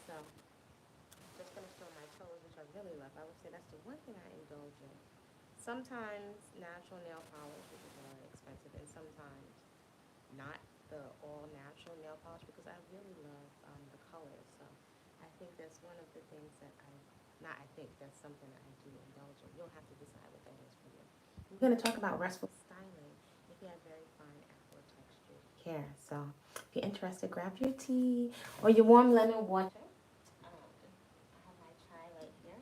So, just finished on my toes, which I really love. I would say that's the one thing I indulge in. Sometimes natural nail polish, which is very expensive, and sometimes not the all natural nail polish because I really love the colors. So I think that's one of the things that not I think, that's something that I do indulge in. You'll have to decide what that is for you. We're going to talk about restful styling if you have very fine Afro textured hair. So if you're interested, grab your tea or your warm lemon water. I have my chai right here.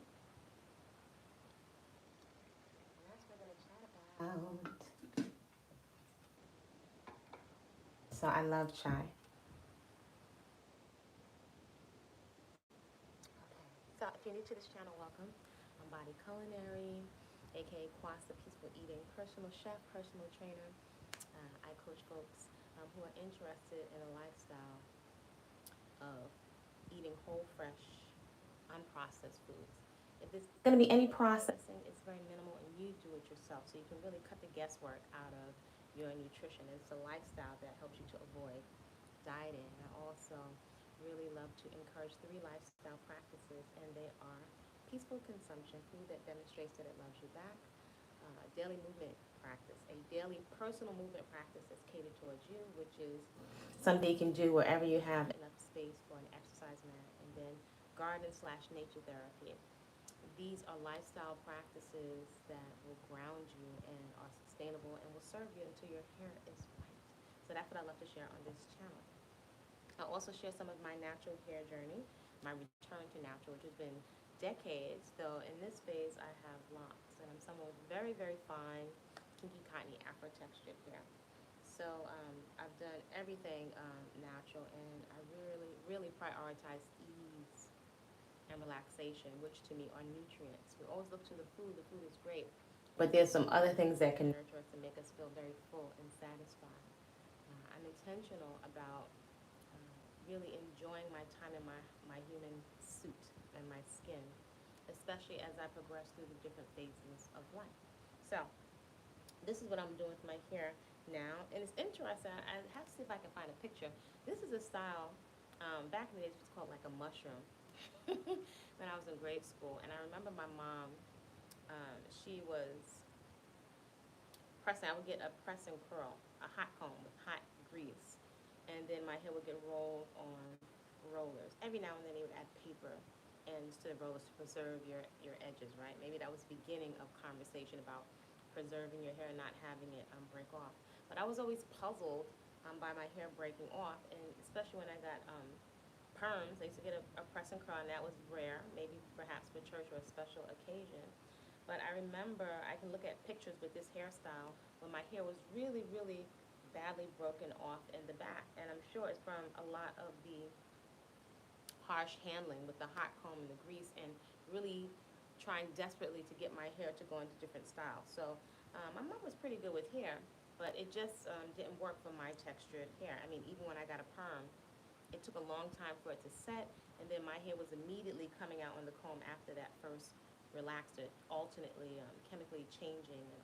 And that's what we're going to chat about. So I love chai. So if you're new to this channel, welcome. I'm Body-Culinary, aka Kwasapeacefull eating, personal chef, personal trainer. I coach folks who are interested in a lifestyle of eating whole, fresh, unprocessed foods. If there's going to be any processing, it's very minimal, and you do it yourself. So you can really cut the guesswork out of your nutrition. It's a lifestyle that helps you to avoid dieting. I also really love to encourage 3 lifestyle practices, and they are peaceful consumption, food that demonstrates that it loves you back, daily movement practice, a daily personal movement practice that's catered towards you, which is something you can do wherever you have enough space for an exercise mat, and then garden/nature therapy. These are lifestyle practices that will ground you and are sustainable and will serve you until your hair is white. So that's what I love to share on this channel. I also share some of my natural hair journey, my return to natural, which has been decades, though in this phase I have locks, and I'm someone with very, very fine, kinky, cottony, Afro textured hair. So I've done everything natural, and I really, really prioritize ease and relaxation, which to me are nutrients. We always look to the food is great, but there's some other things that can nurture us and make us feel very full and satisfied. I'm intentional about really enjoying my time in my human suit and my skin, especially as I progress through the different phases of life. So this is what I'm doing with my hair now, and it's interesting. I have to see if I can find a picture. This is a style, back in the days it was called like a mushroom when I was in grade school, and I remember my mom, she was pressing. I would get a press and curl, a hot comb with hot grease, and then my hair would get rolled on rollers. Every now and then they would add paper instead of rollers to preserve your edges, right? Maybe that was the beginning of conversation about preserving your hair and not having it break off. But I was always puzzled by my hair breaking off, and especially when I got perms. I used to get a press and curl, and that was rare, maybe perhaps for church or a special occasion. But I remember I can look at pictures with this hairstyle when my hair was really, really badly broken off in the back. And I'm sure it's from a lot of the harsh handling with the hot comb and the grease, and really trying desperately to get my hair to go into different styles. So my mom was pretty good with hair, but it just didn't work for my textured hair. I mean, even when I got a perm, it took a long time for it to set, and then my hair was immediately coming out on the comb after that first relaxed it, alternately chemically changing and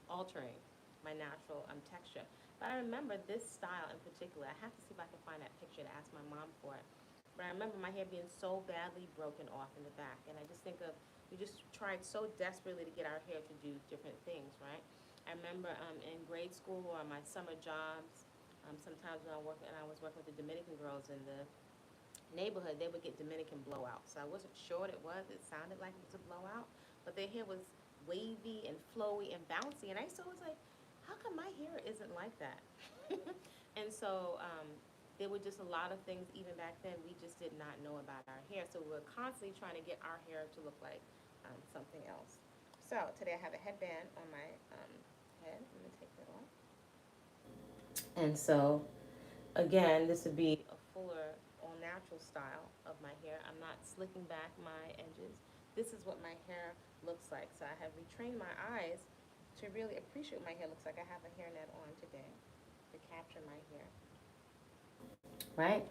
altering my natural texture. But I remember this style in particular. I have to see if I can find that picture to ask my mom for it. But I remember my hair being so badly broken off in the back, and I just think of, we just tried so desperately to get our hair to do different things, right? I remember in grade school or my summer jobs, sometimes when I was working with the Dominican girls in the neighborhood, they would get Dominican blowouts. So I wasn't sure what it was. It sounded like it was a blowout, but their hair was wavy and flowy and bouncy, and I used to always like, how come my hair isn't like that? And so there were just a lot of things, even back then, we just did not know about our hair. So we were constantly trying to get our hair to look like something else. So today I have a headband on my head. I'm going to take that off. And so, again, this would be a fuller, all-natural style of my hair. I'm not slicking back my edges. This is what my hair looks like. So I have retrained my eyes to really appreciate what my hair looks like. I have a hairnet on today to capture my hair. Right?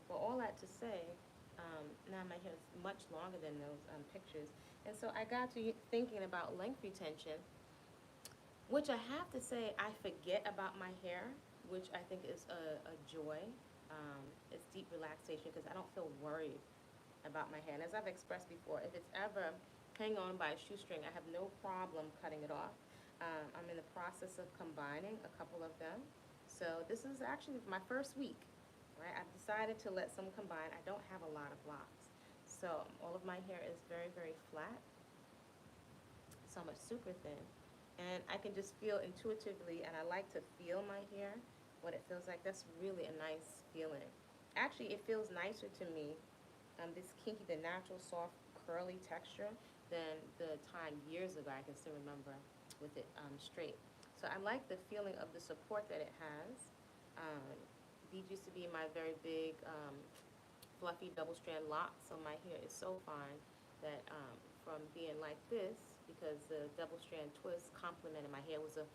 Well, all that to say, now my hair is much longer than those pictures. And so I got to thinking about length retention, which I have to say I forget about my hair, which I think is a joy. It's deep relaxation because I don't feel worried about my hair. And as I've expressed before, if it's ever hanging on by a shoestring, I have no problem cutting it off. I'm in the process of combining a couple of them. So this is actually my first week, right? I've decided to let some combine. I don't have a lot of locks. So all of my hair is very, very flat. So much super thin. And I can just feel intuitively, and I like to feel my hair, what it feels like. That's really a nice feeling. Actually, it feels nicer to me, this kinky, the natural, soft, curly texture, than the time years ago I can still remember with it straight. So I like the feeling of the support that it has. These used to be my very big, fluffy double strand locks, so my hair is so fine that from being like this, because the double strand twist complemented my hair, was a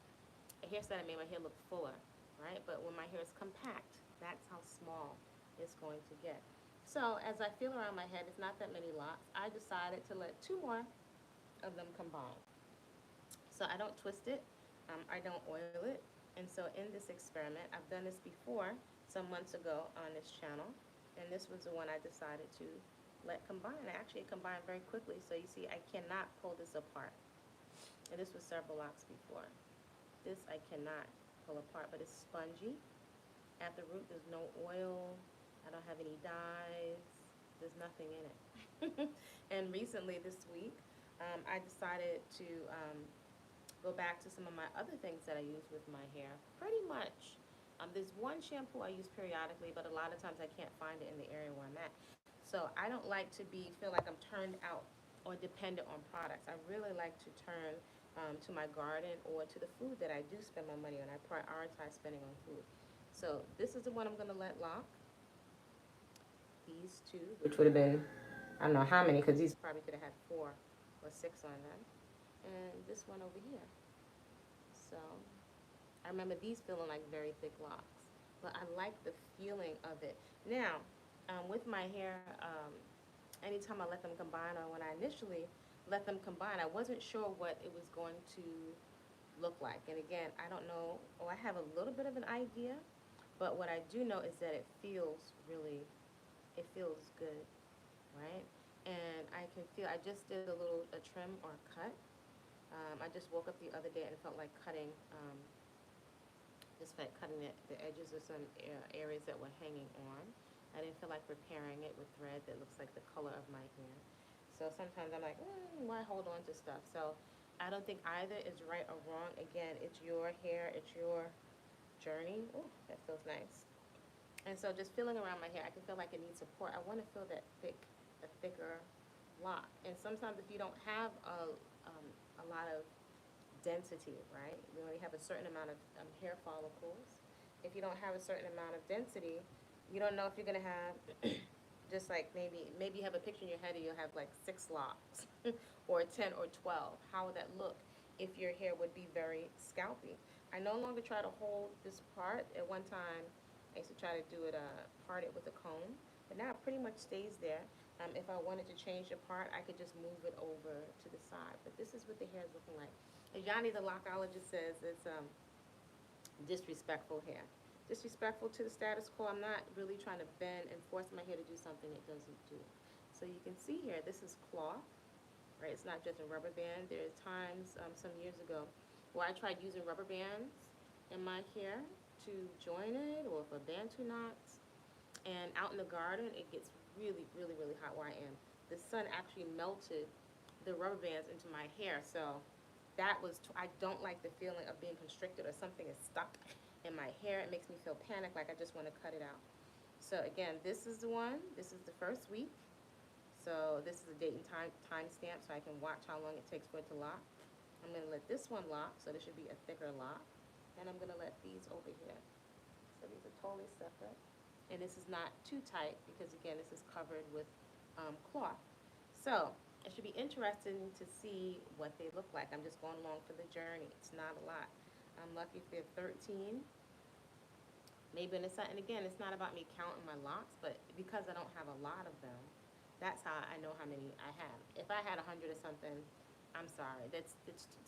hairstyle that made my hair look fuller, right? But when my hair is compact, that's how small it's going to get. So as I feel around my head, it's not that many locks. I decided to let 2 more of them combine. So I don't twist it, I don't oil it, and so in this experiment, I've done this before some months ago on this channel, and this was the one I decided to let combine. Actually, it combined very quickly, so you see I cannot pull this apart. And this was several locks before. This I cannot pull apart, but it's spongy. At the root, there's no oil. I don't have any dyes. There's nothing in it. And recently, this week, I decided to go back to some of my other things that I use with my hair. Pretty much. There's one shampoo I use periodically, but a lot of times I can't find it in the area where I'm at. So I don't like to feel like I'm turned out or dependent on products. I really like to turn to my garden or to the food that I do spend my money on. I prioritize spending on food. So this is the one I'm going to let lock. These two, which would have been, I don't know how many, because these probably could have had 4 or 6 on them. And this one over here. So I remember these feeling like very thick locks, but I like the feeling of it. Now, with my hair, anytime I let them combine, or when I initially let them combine, I wasn't sure what it was going to look like. And again, I don't know, I have a little bit of an idea, but what I do know is that it feels good, right? And I can feel, I just did a trim or a cut. I just woke up the other day and felt like cutting, the edges of some areas that were hanging on. I didn't feel like repairing it with thread that looks like the color of my hair. So sometimes I'm like, why hold on to stuff? So I don't think either is right or wrong. Again, it's your hair, it's your journey. Oh, that feels nice. And so just feeling around my hair, I can feel like it needs support. I want to feel that thicker lock. And sometimes if you don't have a lot of density, right? We only have a certain amount of hair follicles. If you don't have a certain amount of density, you don't know if you're going to have, just like maybe you have a picture in your head and you'll have like 6 locks or 10 or 12. How would that look if your hair would be very scalpy? I no longer try to hold this part. At one time, I used to try to do it, part it with a comb, but now it pretty much stays there. If I wanted to change the part, I could just move it over to the side. But this is what the hair is looking like. As Yanni, the lockologist, says, it's disrespectful hair. Disrespectful to the status quo. I'm not really trying to bend and force my hair to do something it doesn't do. So you can see here, this is cloth, right? It's not just a rubber band. There are times, some years ago, where I tried using rubber bands in my hair to join it or for bantu knots. And out in the garden, it gets really, really, really hot where I am. The sun actually melted the rubber bands into my hair. So that was, I don't like the feeling of being constricted or something is stuck in my hair. It makes me feel panicked, like I just want to cut it out. So again, this is the one. This is the first week. So this is a date and time stamp, so I can watch how long it takes for it to lock. I'm going to let this one lock, so this should be a thicker lock. And I'm going to let these over here. So these are totally separate. And this is not too tight because, again, this is covered with cloth. So it should be interesting to see what they look like. I'm just going along for the journey. It's not a lot. I'm lucky if they're 13. Maybe in a second. And again, it's not about me counting my locks, but because I don't have a lot of them, that's how I know how many I have. If I had 100 or something, I'm sorry. That's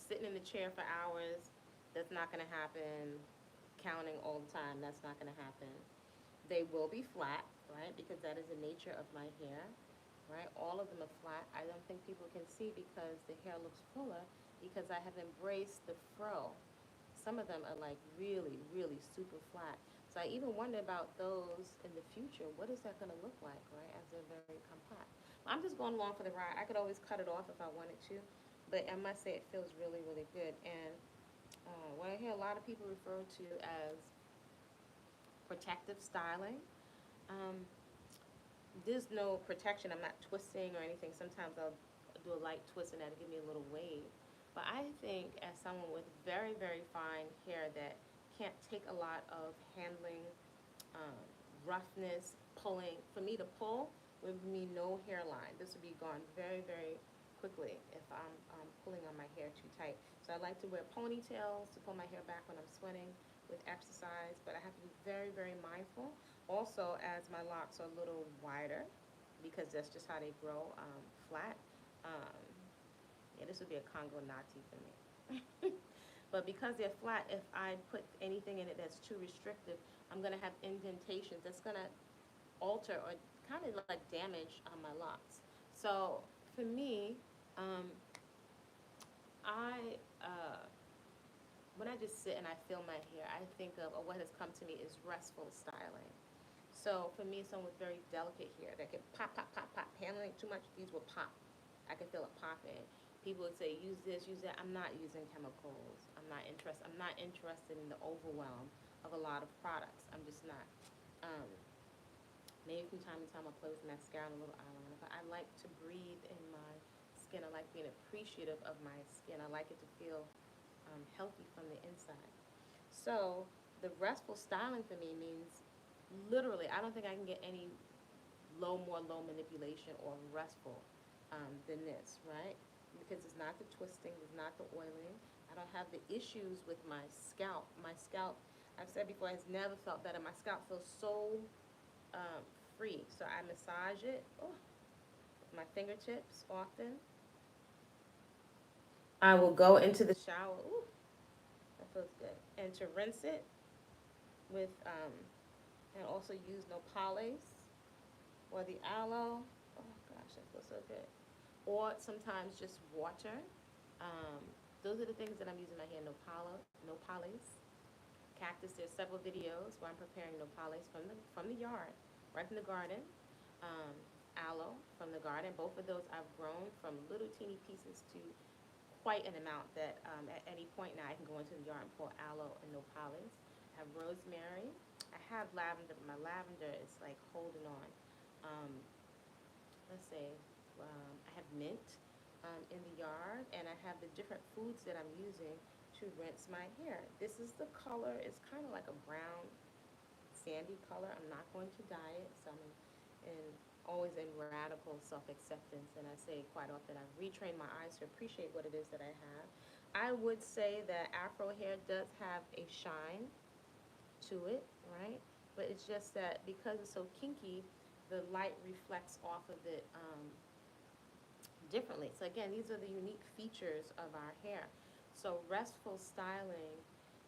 sitting in the chair for hours. That's not going to happen. Counting all the time, that's not going to happen. They will be flat, right? Because that is the nature of my hair, right? All of them are flat. I don't think people can see because the hair looks fuller because I have embraced the fro. Some of them are like really, really super flat. So I even wonder about those in the future. What is that going to look like, right, as they're very compact? I'm just going along for the ride. I could always cut it off if I wanted to, but I must say it feels really, really good. And what I hear a lot of people refer to as protective styling. Um, there's no protection. I'm not twisting or anything. Sometimes I'll do a light twist and that'll give me a little wave. But I think as someone with very, very fine hair that can't take a lot of handling, um, roughness, pulling, for me to pull would mean no hairline. This would be gone very, very quickly if I'm pulling on my hair too tight. So I like to wear ponytails to pull my hair back when I'm sweating with exercise, but I have to be very, very mindful. Also, as my locks are a little wider, because that's just how they grow, flat. Um, yeah, this would be a Congo Nati for me. But because they're flat, if I put anything in it that's too restrictive, I'm going to have indentations. That's going to alter or kind of like damage my locks. So for me, um, I when I just sit and I feel my hair, I think of, or what has come to me is restful styling. So for me, someone with very delicate hair that can pop, pop, pop, pop. Handling too much, these will pop. I can feel it popping. People would say, use this, use that. I'm not using chemicals. I'm not interested. I'm not interested in the overwhelm of a lot of products. I'm just not. Um, Maybe from time to time I'll play with mascara and a little eyeliner, but I like to breathe in my skin. I like being appreciative of my skin. I like it to feel healthy from the inside. So the restful styling for me means literally, I don't think I can get any more low manipulation or restful than this, right? Because it's not the twisting, it's not the oiling. I don't have the issues with my scalp. My scalp, I've said before, has never felt better. My scalp feels so free. So I massage it with my fingertips often. I will go into the shower. Ooh, that feels good. And to rinse it with, and also use nopales or the aloe. Oh gosh, that feels so good. Or sometimes just water. Um, those are the things that I'm using my hair. Nopales, cactus. There's several videos where I'm preparing nopales from the yard, right from the garden. Um, Aloe from the garden. Both of those I've grown from little teeny pieces to quite an amount that at any point now I can go into the yard and pull aloe and nopales. I have rosemary. I have lavender, but my lavender is like holding on. Um, let's say I have mint in the yard, and I have the different foods that I'm using to rinse my hair. This is the color. It's kind of like a brown, sandy color. I'm not going to dye it, so I'm always in radical self-acceptance, and I say quite often I've retrained my eyes to appreciate what it is that I have. I would say that Afro hair does have a shine to it, right? But it's just that because it's so kinky, the light reflects off of it differently. So again, these are the unique features of our hair. So restful styling,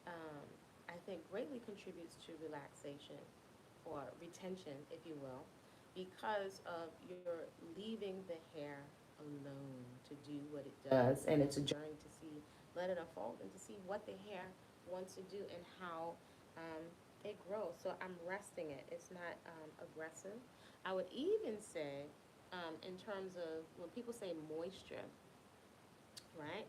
I think, greatly contributes to relaxation or retention, if you will, because of your leaving the hair alone to do what it does. And it's a journey to see, let it unfold and to see what the hair wants to do and how it grows. So I'm resting it. It's not aggressive. I would even say, in terms of when people say moisture, right?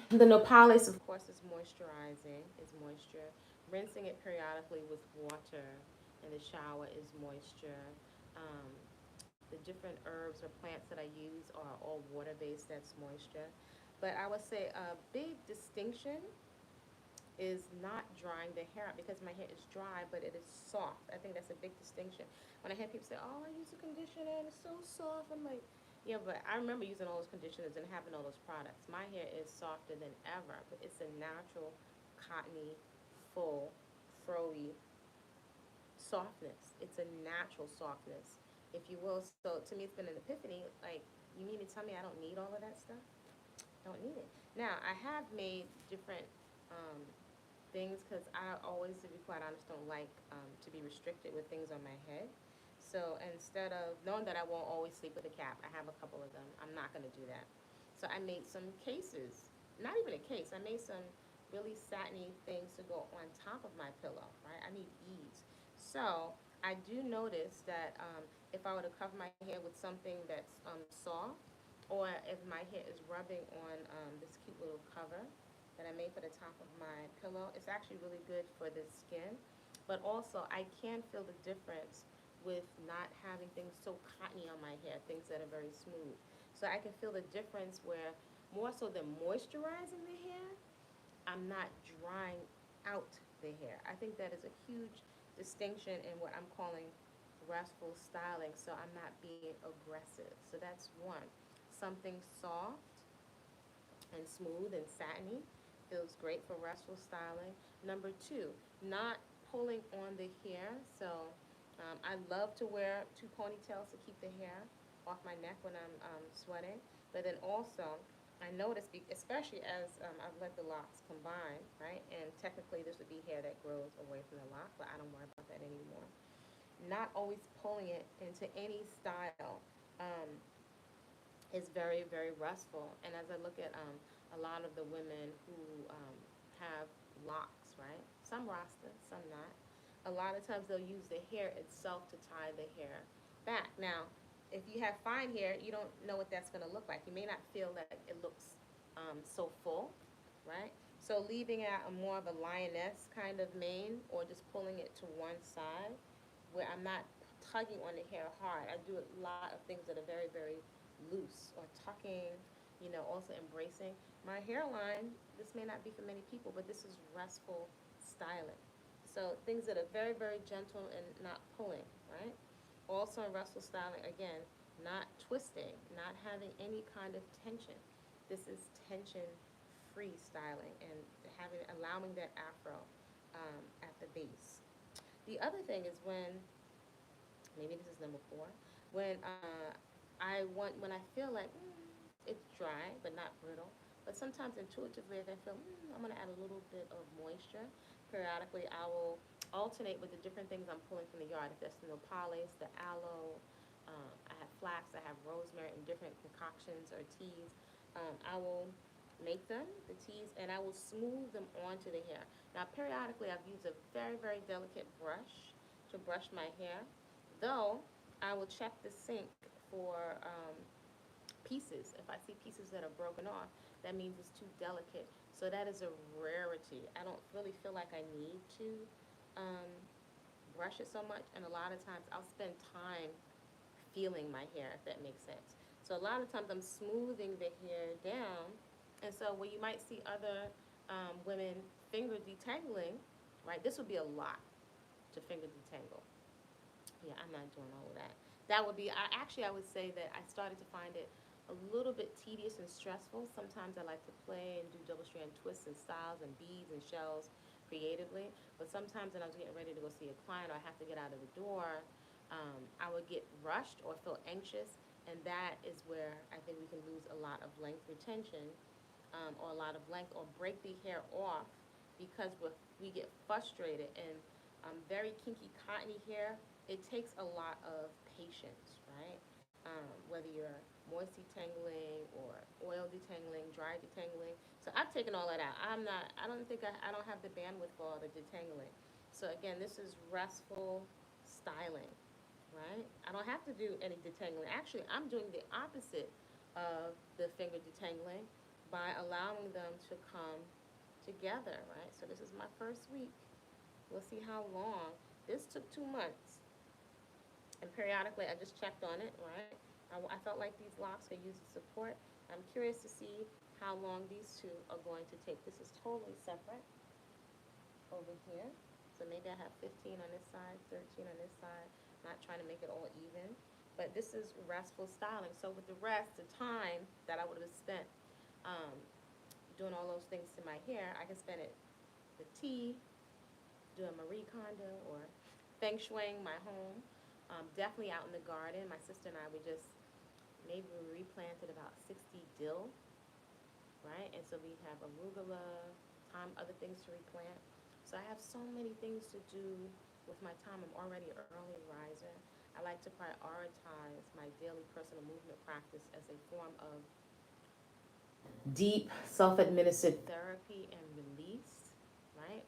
The nopales, of course, is moisturizing, is moisture. Rinsing it periodically with water in the shower is moisture. Um, the different herbs or plants that I use are all water-based, that's moisture. But I would say a big distinction is not drying the hair out because my hair is dry, but it is soft. I think that's a big distinction. When I hear people say, oh, I use a conditioner and it's so soft, I'm like, yeah, but I remember using all those conditioners and having all those products. My hair is softer than ever, but it's a natural, cottony, full, froey softness. It's a natural softness, if you will. So to me, it's been an epiphany. Like, you mean to tell me I don't need all of that stuff? Don't need it. Now, I have made different things, because I always, to be quite honest, don't like to be restricted with things on my head. So instead of knowing that I won't always sleep with a cap, I have a couple of them. I'm not going to do that. So I made some cases, not even a case. I made some really satiny things to go on top of my pillow, right? I need ease. So I do notice that if I were to cover my hair with something that's soft, or if my hair is rubbing on this cute little cover that I made for the top of my pillow, it's actually really good for the skin. But also, I can feel the difference with not having things so cottony on my hair, things that are very smooth. So I can feel the difference where, more so than moisturizing the hair, I'm not drying out the hair. I think that is a huge distinction in what I'm calling restful styling. So I'm not being aggressive. So that's one. Something soft and smooth and satiny feels great for restful styling. Number two, not pulling on the hair. So I love to wear two ponytails to keep the hair off my neck when I'm sweating. But then also, I notice, especially as I've let the locks combine, right? And technically, this would be hair that grows away from the lock, but I don't worry about that anymore. Not always pulling it into any style is very, very restful. And as I look at a lot of the women who have locks, right? Some Rasta, some not. A lot of times they'll use the hair itself to tie the hair back. Now, if you have fine hair, you don't know what that's going to look like. You may not feel that it looks so full, right? So leaving out a more of a lioness kind of mane, or just pulling it to one side where I'm not tugging on the hair hard. I do a lot of things that are very, very loose, or tucking, also embracing. My hairline, this may not be for many people, but this is restful styling. So things that are very, very gentle and not pulling, right? Also in restful styling, again, not twisting, not having any kind of tension. This is tension-free styling, and allowing that afro at the base. The other thing is maybe this is number four, when when I feel like it's dry but not brittle, but sometimes intuitively I feel I'm going to add a little bit of moisture. Periodically, I will alternate with the different things I'm pulling from the yard. If that's the nopales, the aloe, I have flax, I have rosemary, and different concoctions or teas. I will make them, the teas, and I will smooth them onto the hair. Now, periodically, I've used a very, very delicate brush to brush my hair, though I will check the sink for pieces. If I see pieces that are broken off, that means it's too delicate. So that is a rarity. I don't really feel like I need to um, brush it so much, and a lot of times I'll spend time feeling my hair, if that makes sense. So a lot of times I'm smoothing the hair down, and so where you might see other women finger detangling, right? This would be a lot to finger detangle. Yeah, I'm not doing all of that. That would be, I would say that I started to find it a little bit tedious and stressful. Sometimes I like to play and do double strand twists and styles and beads and shells creatively. But sometimes when I was getting ready to go see a client, or I have to get out of the door, I would get rushed or feel anxious. And that is where I think we can lose a lot of length retention, or a lot of length, or break the hair off because we get frustrated. And very kinky, cottony hair, it takes a lot of patience, right? Whether you're moist detangling or oil detangling, dry detangling. So I've taken all that out. I don't have the bandwidth for all the detangling. So again, this is restful styling, right? I don't have to do any detangling. Actually, I'm doing the opposite of the finger detangling by allowing them to come together, right? So this is my first week. We'll see how long. This took 2 months. And periodically, I just checked on it, right? I felt like these locks could use the support. I'm curious to see how long these two are going to take. This is totally separate over here. So maybe I have 15 on this side, 13 on this side. Not trying to make it all even. But this is restful styling. So with the rest, the time that I would have spent um, doing all those things to my hair, I can spend it with tea, doing Marie Kondo, or feng shuiing my home. Definitely out in the garden. My sister and I, maybe we replanted about 60 dill, right? And so we have arugula, other things to replant. So I have so many things to do with my time. I'm already an early riser. I like to prioritize my daily personal movement practice as a form of deep self-administered therapy and release, right?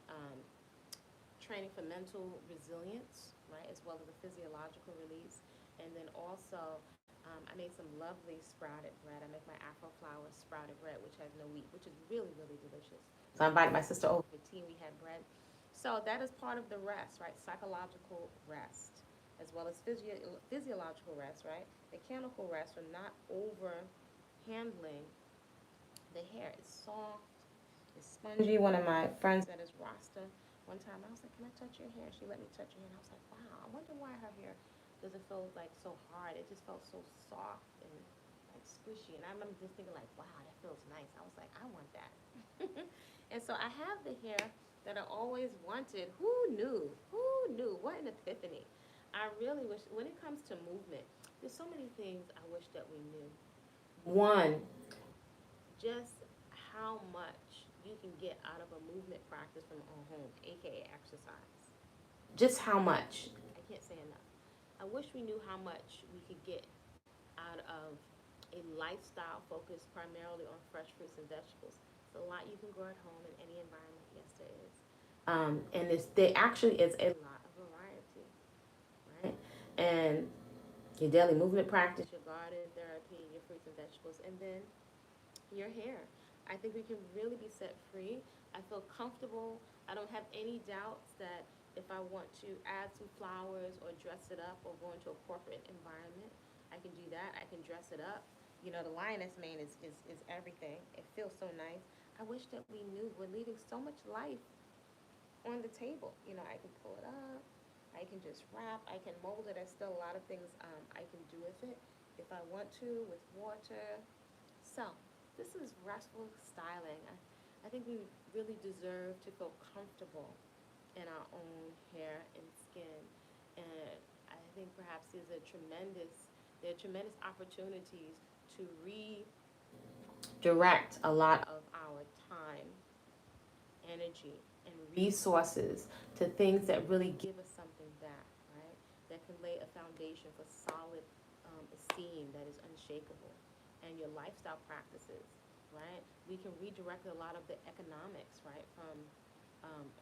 Training for mental resilience, right, as well as a physiological release. And then also, I made some lovely sprouted bread. I make my Afro flour sprouted bread, which has no wheat, which is really, really delicious. So I invited my sister over for tea. We had bread. So that is part of the rest, right? Psychological rest, as well as physiological rest, right? Mechanical rest from not over handling the hair. It's soft, it's spongy. One of my friends that is Rasta, one time I was like, can I touch your hair? She let me touch her hair, and I was like, wow, I wonder why her hair doesn't feel like so hard. It just felt so soft and like squishy. And I remember just thinking like, wow, that feels nice. I was like, I want that. And so I have the hair that I always wanted. Who knew? Who knew? What an epiphany. I really wish, when it comes to movement, there's so many things I wish that we knew. One, just how much you can get out of a movement practice from home, aka exercise. Just how much. I can't say enough. I wish we knew how much we could get out of a lifestyle focused primarily on fresh fruits and vegetables. It's a lot you can grow at home in any environment. Yes, there is. And there actually is a lot of variety, right? And your daily movement practice, your garden therapy, your fruits and vegetables, and then your hair. I think we can really be set free. I feel comfortable. I don't have any doubts that if I want to add some flowers or dress it up or go into a corporate environment, I can do that. I can dress it up. You know, the lioness mane is everything. It feels so nice. I wish that we knew we're leaving so much life on the table. You know, I can pull it up. I can just wrap. I can mold it. There's still a lot of things I can do with it if I want to, with water. So, this is restful styling. I think we really deserve to feel comfortable in our own hair and skin. And I think perhaps there are tremendous opportunities to redirect a lot of our time, energy, and resources to things that really give us something back, right? That can lay a foundation for solid esteem that is unshakable. And your lifestyle practices, right? We can redirect a lot of the economics, right, from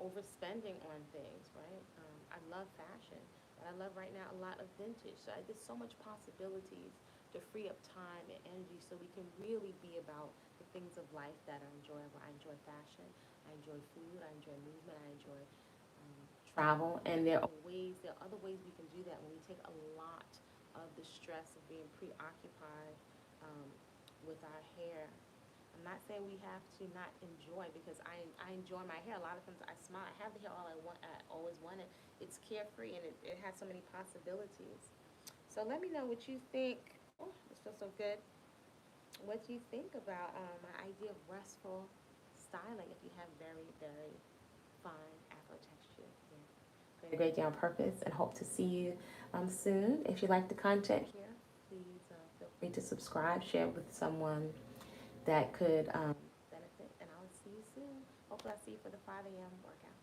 overspending on things, right? I love fashion, but I love right now a lot of vintage. So there's so much possibilities to free up time and energy so we can really be about the things of life that are enjoyable. I enjoy fashion, I enjoy food, I enjoy movement, I enjoy travel, and there are other ways we can do that when we take a lot of the stress of being preoccupied with our hair. I'm not saying we have to not enjoy, because I enjoy my hair. A lot of times I smile. I have the hair I always wanted. It's carefree and it has so many possibilities. So let me know what you think. Oh, this feels so good. What do you think about my idea of restful styling if you have very, very fine Afro texture hair? Create a great day on purpose, and hope to see you soon. If you like the content here, please feel free to subscribe, share with someone that could benefit, and I'll see you soon. Hopefully I'll see you for the 5 a.m. workout.